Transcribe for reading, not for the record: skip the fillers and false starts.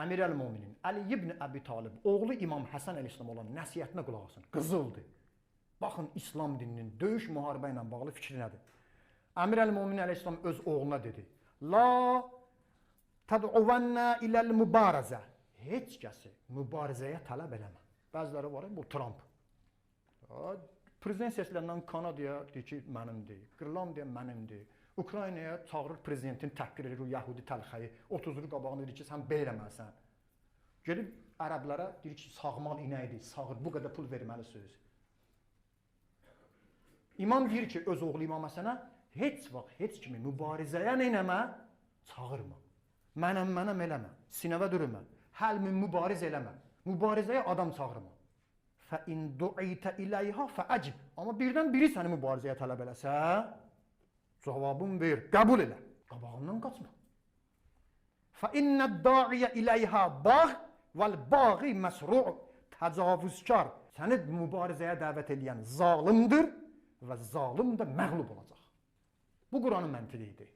Əmir əl-Müminin Əli ibn Əbi Talib oğlu İmam Həsən əleyhissalam olan nəsihətinə qulaq asın. Qızıldır. Baxın İslam dininin döyüş müharibə ilə bağlı fikri nədir? Əmir əl-Müminin əleyhissalam öz oğluna dedi: "La təd'uvənə iləl-mübarizə." Heç kəsi mübarizəyə tələb eləmə. Bəziləri var, bu Trump. Prezident seçiləndən Kanadaya deyir ki, mənimdir. Qırlandiya mənimdir. Ukraynaya çağırır prezidentin təhqir edir o Yahudi təlxəyi. 30 il qabağında deyir ki, sən belə eləməlisən. Gedib ərəblərə deyir ki, sağmal inəkdir, sağır, bu qədər pul verməlisiniz. İmam deyir ki, öz oğlu İmam Həsənə heç vaxt heç kimi mübarizəyə neynəmə, çağırma. Mənəm eləmə, sinəvə dürümə, həlmin mübariz eləmə, mübarizəyə adam çağırma. Fəin du'itə iləyhə fəəcib. Amma birdən biri səni mübarizəyə tələb eləsə, cavabın ver, qəbul elə, qabağından qaçma. Fəinnəd da'iyə iləyhə bağ vəl-bağı məsru' təcavüzkar. Səni mübarizəyə dəvət edən zalimdir və zalim də məğlub olacaq. Bu Quranın məntiqidir.